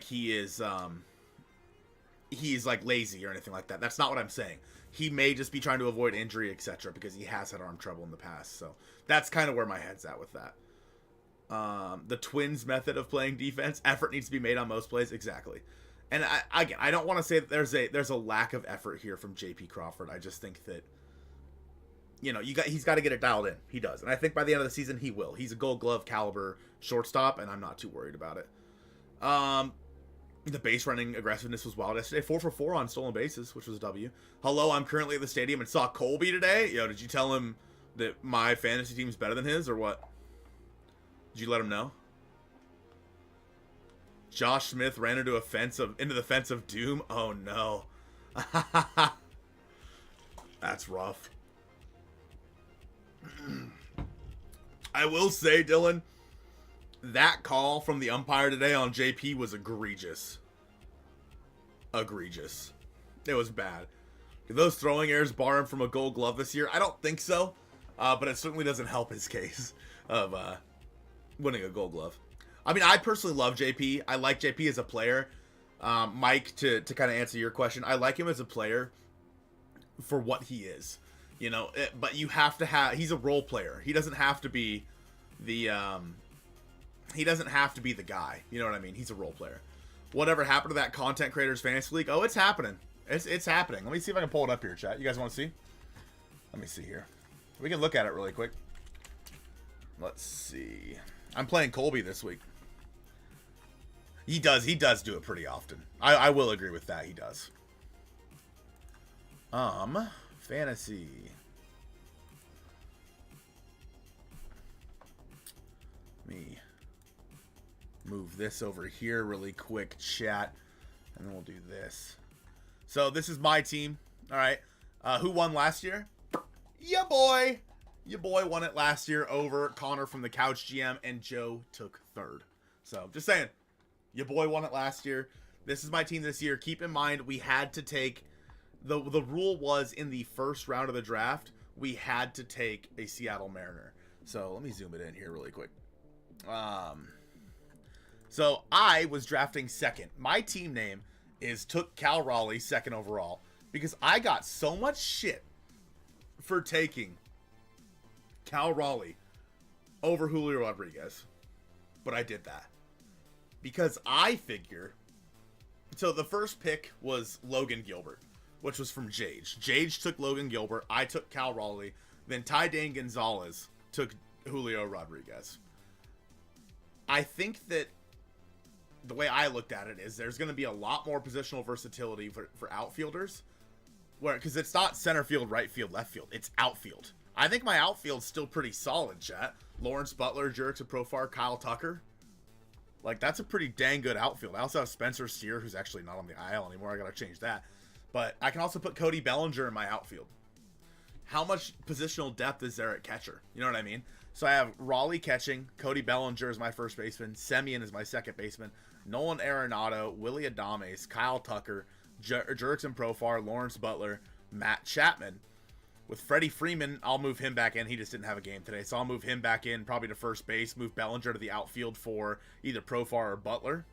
he is he's like lazy or anything like that. That's not what I'm saying. He may just be trying to avoid injury, etc., because he has had arm trouble in the past. So that's kind of where my head's at with that. The Twins' method of playing defense, effort needs to be made on most plays. Exactly. And I don't want to say that there's a lack of effort here from JP Crawford. I just think that, you know, he's got to get it dialed in. He does. And I think by the end of the season, he will. He's a Gold Glove caliber shortstop, and I'm not too worried about it. The base running aggressiveness was wild yesterday. 4 for 4 on stolen bases, which was a W. Hello, I'm currently at the stadium and saw Colby today. Yo, did you tell him that my fantasy team's better than his, or what? Did you let him know? Josh Smith ran into the fence of doom. Oh no. That's rough. I will say, Dylan, that call from the umpire today on JP was egregious. Egregious. It was bad. Did those throwing errors bar him from a Gold Glove this year? I don't think so. But it certainly doesn't help his case of winning a Gold Glove. I mean, I personally love JP. I like JP as a player. Mike, to kind of answer your question, I like him as a player for what he is. You know, but you have to have, he's a role player. He doesn't have to be the guy. You know what I mean? He's a role player. Whatever happened to that Content Creators Fantasy League? Oh, it's happening. It's happening. Let me see if I can pull it up here, chat. You guys want to see? Let me see here. We can look at it really quick. Let's see. I'm playing Colby this week. He does do it pretty often. I will agree with that. He does. Fantasy. Let me move this over here really quick, chat, and then we'll do this. So this is my team. All right. Who won last year? Ya boy. Your boy won it last year over Connor from the Couch GM, and Joe took third. So just saying, your boy won it last year. This is my team this year. Keep in mind, we had to take the rule was in the first round of the draft, we had to take a Seattle Mariner. So let me zoom it in here really quick. So I was drafting second. My team name is took Cal Raleigh second overall because I got so much shit for taking Cal Raleigh over Julio Rodriguez. But I did that because I figure. So the first pick was Logan Gilbert, which was from Jage. Jage took Logan Gilbert. I took Cal Raleigh. Then Ty Dane Gonzalez took Julio Rodriguez. I think that the way I looked at it is there's going to be a lot more positional versatility for outfielders, because it's not center field, right field, left field. It's outfield. I think my outfield's still pretty solid, chat. Lawrence Butler, Jurickson Profar, Kyle Tucker. Like, that's a pretty dang good outfield. I also have Spencer Steer, who's actually not on the IL anymore. I got to change that. But I can also put Cody Bellinger in my outfield. How much positional depth is there at catcher? You know what I mean? So I have Raleigh catching, Cody Bellinger is my first baseman, Semien is my second baseman, Nolan Arenado, Willie Adames, Kyle Tucker, Jurickson Profar, Lawrence Butler, Matt Chapman. With Freddie Freeman, I'll move him back in. He just didn't have a game today, so I'll move him back in probably to first base, move Bellinger to the outfield for either Profar or Butler.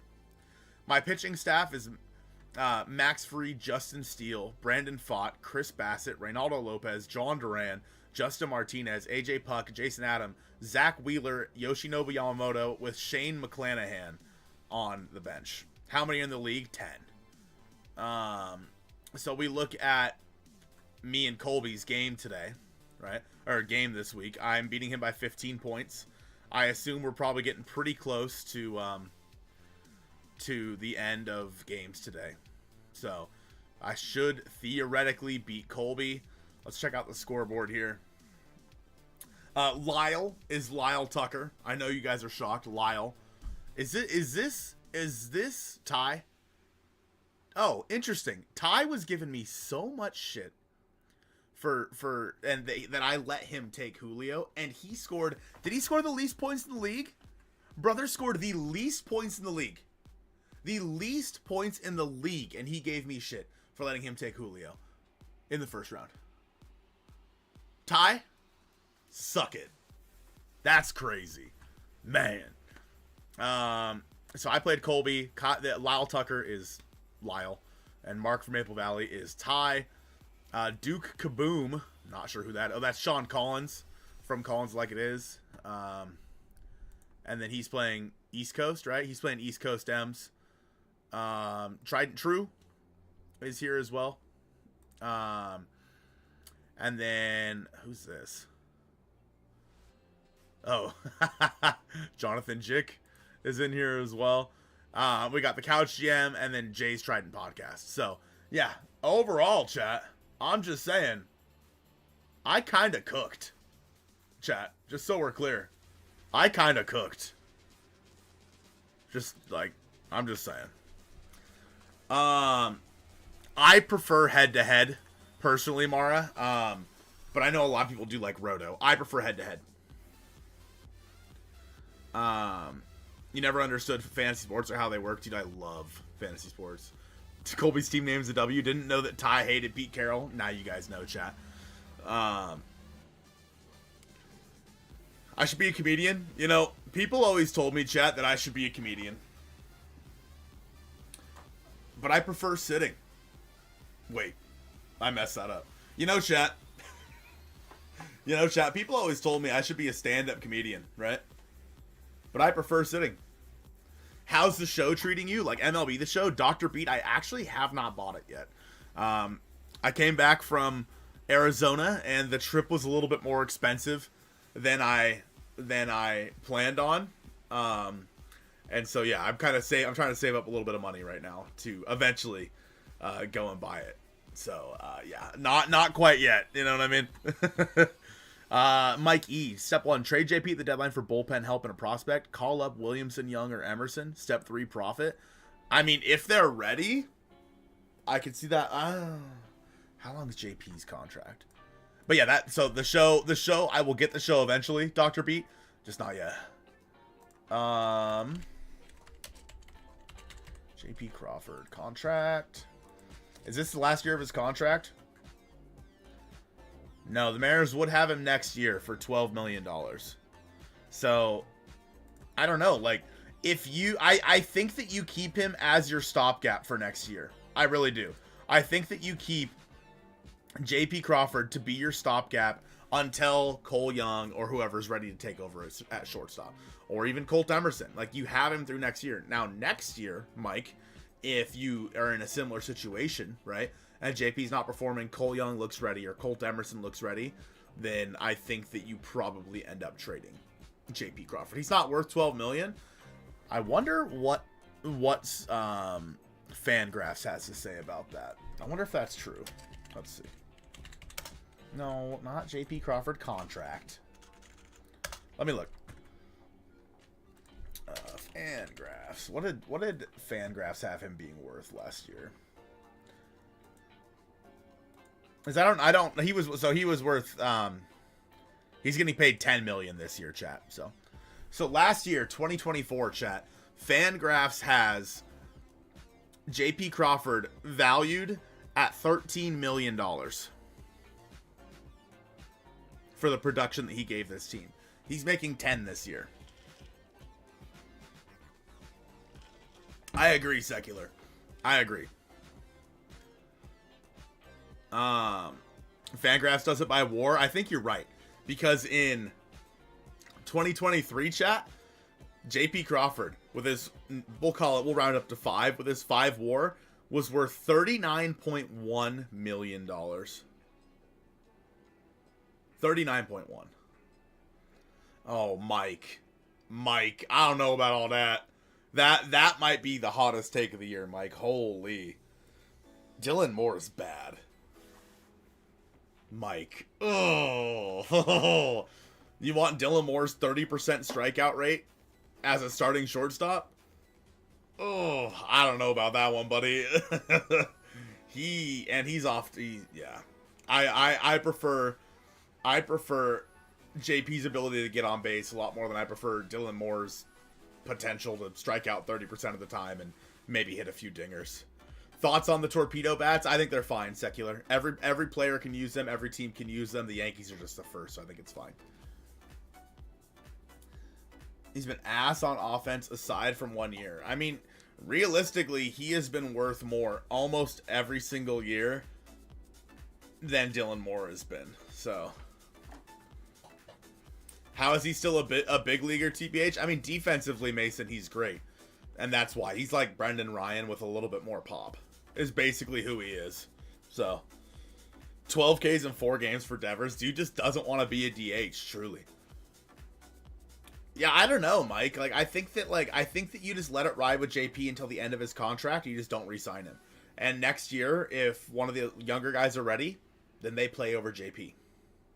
My pitching staff is Max Fried, Justin Steele, Brandon Pfaadt, Chris Bassett, Reynaldo Lopez, John Duran, Justin Martinez, AJ Puck, Jason Adam, Zach Wheeler, Yoshinobu Yamamoto, with Shane McClanahan on the bench. How many are in the league? 10. So we look at me and Colby's game today, right? Or game this week. I'm beating him by 15 points. I assume we're probably getting pretty close to the end of games today. So I should theoretically beat Colby. Let's check out the scoreboard here. Lyle is Lyle Tucker. I know you guys are shocked. Lyle. Is this Ty? Oh, interesting. Ty was giving me so much shit that I let him take Julio, and he scored. Did he score the least points in the league? Brother scored the least points in the league. The least points in the league, and he gave me shit for letting him take Julio in the first round. Ty, suck it. That's crazy, man. So I played Colby. Lyle Tucker is Lyle, and Mark from Maple Valley is Ty. Duke Kaboom, not sure who that. Oh, that's Sean Collins from Collins Like It Is. And then he's playing East Coast, right? He's playing East Coast M's. Trident True is here as well. And then who's this? Oh, Jonathan Jick is in here as well. We got the Couch GM and then Jay's Trident Podcast. So yeah, overall, chat, I'm just saying, I kind of cooked. Chat, just so we're clear, I kind of cooked. Just like, I'm just saying. I prefer head-to-head, personally, Mara. But I know a lot of people do like Roto. I prefer head-to-head. You never understood fantasy sports or how they work. Dude, I love fantasy sports. Colby's team name's a W. Didn't know that Ty hated Pete Carroll. Now you guys know, chat. I should be a comedian. You know, people always told me, chat, that I should be a comedian. But I prefer sitting. Wait, I messed that up. You know, chat. People always told me I should be a stand-up comedian, right? But I prefer sitting. How's the show treating you? Like MLB The Show, Dr. Beat, I actually have not bought it yet. I came back from Arizona, and the trip was a little bit more expensive than I planned on. And so yeah, I'm trying to save up a little bit of money right now to eventually go and buy it. So yeah, not quite yet. You know what I mean? Mike E. Step 1, trade JP at the deadline for bullpen help and a prospect. Call up Williamson, Young, or Emerson. Step 3, profit. I mean, if they're ready, I could see that. How long is JP's contract? But yeah, so the show, I will get the show eventually, Dr. Beat. Just not yet. JP Crawford contract. Is this the last year of his contract? No, the Mariners would have him next year for $12 million. So, I don't know. Like, if you... I think that you keep him as your stopgap for next year. I really do. I think that you keep JP Crawford to be your stopgap until Cole Young or whoever's ready to take over at shortstop. Or even Colt Emerson. Like, you have him through next year. Now, next year, Mike, if you are in a similar situation, right, and JP's not performing, Cole Young looks ready, or Colt Emerson looks ready, then I think that you probably end up trading JP Crawford. He's not worth $12 million. I wonder what Fangraphs has to say about that. I wonder if that's true. Let's see. No, not JP Crawford contract. Let me look. Fangraphs. What did Fangraphs have him being worth last year? Because he was worth he's getting paid $10 million this year, chat. So last year, 2024, chat, Fangraphs has JP Crawford valued at $13 million for the production that he gave this team. He's making 10 this year. I agree, Secular. I agree. Fangraphs does it by WAR. I think you're right, because in 2023, chat, JP Crawford with his, we'll round it up to 5, with his 5 WAR was worth $39.1 million. 39.1. Oh, Mike, I don't know about all that. That might be the hottest take of the year, Mike. Holy. Dylan Moore is bad. Mike. Oh. You want Dylan Moore's 30% strikeout rate as a starting shortstop? Oh, I don't know about that one, buddy. He's off. Yeah. I prefer JP's ability to get on base a lot more than I prefer Dylan Moore's potential to strike out 30% of the time and maybe hit a few dingers. Thoughts on the Torpedo bats? I think they're fine, Secular. Every player can use them. Every team can use them. The Yankees are just the first, so I think it's fine. He's been ass on offense aside from 1 year. I mean, realistically, he has been worth more almost every single year than Dylan Moore has been. So, how is he still a big leaguer, TBH? I mean, defensively, Mason, he's great. And that's why. He's like Brendan Ryan with a little bit more pop. Is basically who he is. So, 12 Ks in 4 games for Devers. Dude just doesn't want to be a DH, truly. Yeah, I don't know, Mike. I think that you just let it ride with JP until the end of his contract. You just don't re-sign him. And next year, if one of the younger guys are ready, then they play over JP.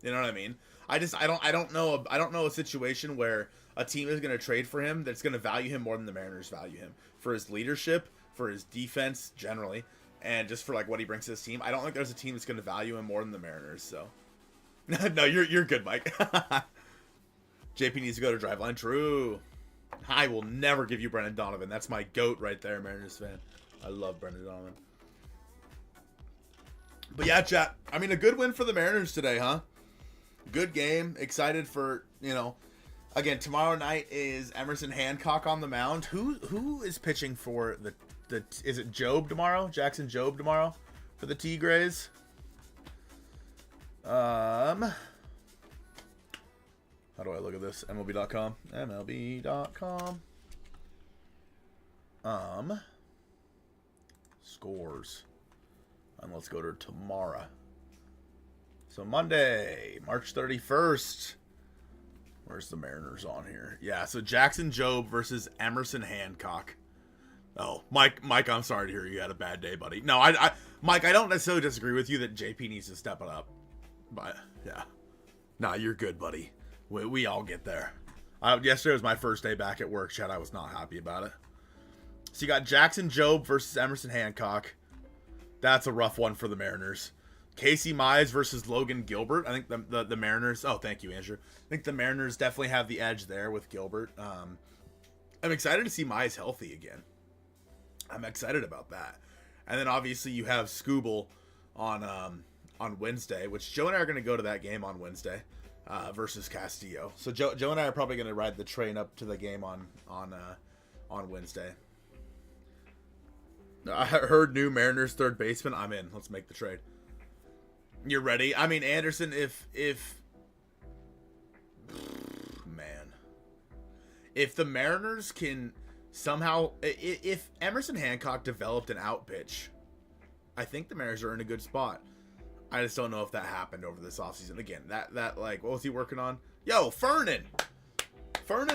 You know what I mean? I don't know a situation where a team is going to trade for him that's going to value him more than the Mariners value him for his leadership, for his defense generally, and just for what he brings to this team. I don't think there's a team that's going to value him more than the Mariners. So, no, you're good, Mike. JP needs to go to Driveline. True. I will never give you Brendan Donovan. That's my GOAT right there, Mariners fan. I love Brendan Donovan. But yeah, chat. I mean, a good win for the Mariners today, huh? Good game. Excited for, again, tomorrow night is Emerson Hancock on the mound. Who is pitching for the is it Job tomorrow? Jackson Job tomorrow for the Tigres? How do I look at this? MLB.com. MLB.com. Scores. And let's go to tomorrow. So Monday, March 31st. Where's the Mariners on here? Yeah, so Jackson Job versus Emerson Hancock. Oh, Mike, I'm sorry to hear you had a bad day, buddy. No, Mike, I don't necessarily disagree with you that JP needs to step it up. But, yeah. Nah, you're good, buddy. We all get there. Yesterday was my first day back at work, Chad. I was not happy about it. So you got Jackson Job versus Emerson Hancock. That's a rough one for the Mariners. Casey Mize versus Logan Gilbert. I think the Mariners. Oh, thank you, Andrew. I think the Mariners definitely have the edge there with Gilbert. I'm excited to see Mize healthy again. I'm excited about that. And then obviously you have Scooble on Wednesday, which Joe and I are going to go to that game on Wednesday versus Castillo. So Joe and I are probably going to ride the train up to the game on Wednesday. I heard new Mariners third baseman. I'm in. Let's make the trade. You're ready? I mean, Anderson, if the Mariners can somehow, if Emerson Hancock developed an out pitch, I think the Mariners are in a good spot. I just don't know if that happened over this offseason. Again, that like, what was he working on? Yo, Fernan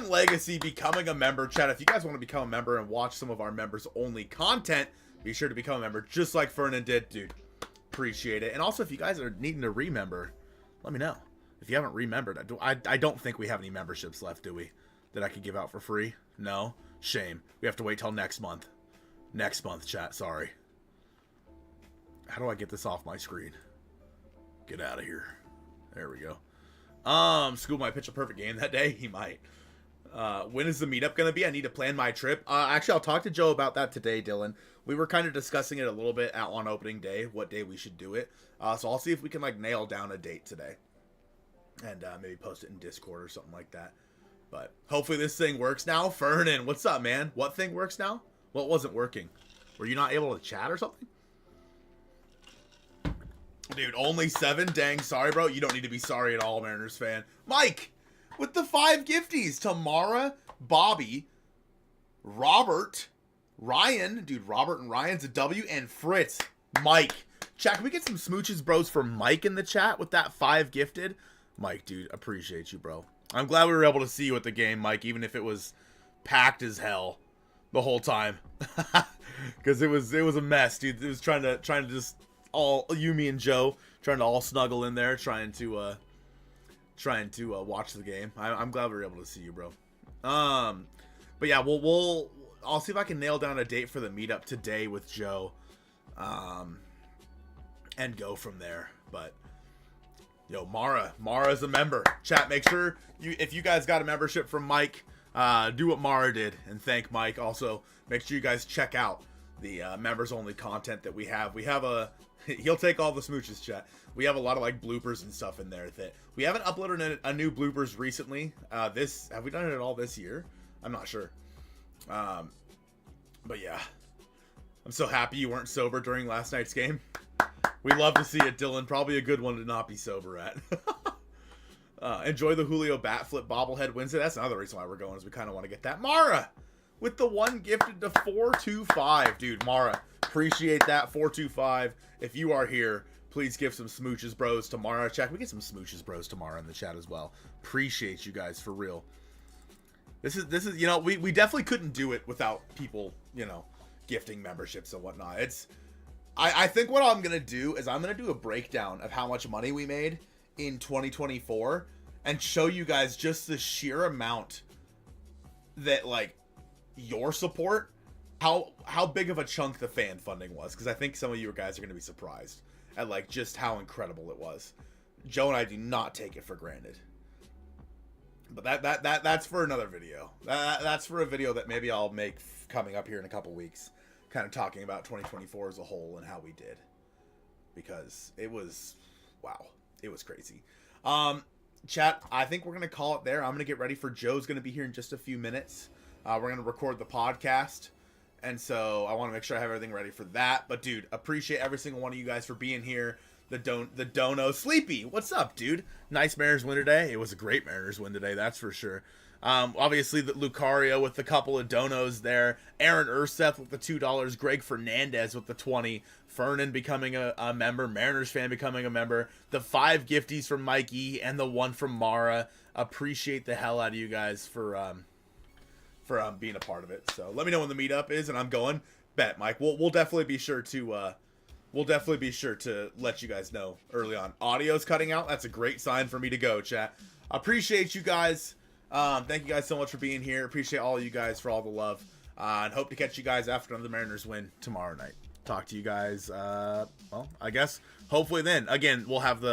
Legacy becoming a member. Chat, if you guys want to become a member and watch some of our members only content, be sure to become a member just like Fernan did, dude. Appreciate it. And also, if you guys are needing to remember, let me know. If you haven't remembered, I don't think we have any memberships left, do we? That I could give out for free? No? Shame. We have to wait till next month. Next month, chat. Sorry. How do I get this off my screen? Get out of here. There we go. School might pitch a perfect game that day. He might. When is the meetup going to be? I need to plan my trip. Actually, I'll talk to Joe about that today, Dylan. We were kind of discussing it a little bit on opening day, what day we should do it. So I'll see if we can like nail down a date today. And maybe post it in Discord or something like that. But hopefully this thing works now. Fernan, what's up, man? What thing works now? What wasn't working? Were you not able to chat or something? Dude, only 7? Dang, sorry, bro. You don't need to be sorry at all, Mariners fan. Mike, with the 5 gifties. Tamara, Bobby, Robert, Ryan. Dude, Robert and Ryan's a W. And Fritz, Mike. Chat, can we get some smooches, bros, for Mike in the chat with that 5 gifted? Mike, dude, appreciate you, bro. I'm glad we were able to see you at the game, Mike, even if it was packed as hell the whole time. Because it was a mess, dude. It was trying to just all you, me, and Joe trying to all snuggle in there, trying to watch the game. I'm glad we were able to see you, bro. But yeah, I'll see if I can nail down a date for the meetup today with Joe, and go from there. But yo, Mara's a member. Chat, make sure if you guys got a membership from Mike, do what Mara did and thank Mike. Also, make sure you guys check out the members only content that we have. We have he'll take all the smooches, chat. We have a lot of like bloopers and stuff in there that we haven't uploaded a new bloopers recently. Have we done it at all this year? I'm not sure. But yeah, I'm so happy you weren't sober during last night's game. We love to see it, Dylan. Probably a good one to not be sober at. Enjoy the Julio bat flip bobblehead Wednesday. That's another reason why we're going, is we kind of want to get that. Mara with the 1 gifted to 425. Dude, Mara, appreciate that. 425. If you are here, please give some smooches bros to Mara. Check. We get some smooches bros to Mara in the chat as well. Appreciate you guys for real. This is you know, we definitely couldn't do it without people, you know, gifting memberships and whatnot. I think what I'm going to do is I'm going to do a breakdown of how much money we made in 2024 and show you guys just the sheer amount that, like, your support, how big of a chunk the fan funding was. Because I think some of you guys are going to be surprised at, like, just how incredible it was. Joe and I do not take it for granted. But that's for another video. That's for a video that maybe I'll make coming up here in a couple weeks. Kind of talking about 2024 as a whole and how we did, because it was, wow, it was crazy. Chat, I think we're gonna call it there. I'm gonna get ready for Joe's gonna be here in just a few minutes. We're gonna record the podcast, and so I want to make sure I have everything ready for that. But dude, appreciate every single one of you guys for being here. The Dono Sleepy, what's up, dude? Nice Mariners win today. It was a great Mariners win today, that's for sure. Obviously, the Lucario with a couple of donos there. Aaron Urseth with the $2. Greg Fernandez with the 20. Fernan becoming a member. Mariners fan becoming a member. The 5 gifties from Mikey and the 1 from Mara. Appreciate the hell out of you guys for being a part of it. So let me know when the meetup is, and I'm going. Bet, Mike. We'll definitely be sure to let you guys know early on. Audio's cutting out. That's a great sign for me to go, chat. Appreciate you guys. Thank you guys so much for being here. Appreciate all of you guys for all the love. And hope to catch you guys after the Mariners win tomorrow night. talk to you guys. Well, I guess hopefully then. Again, we'll have the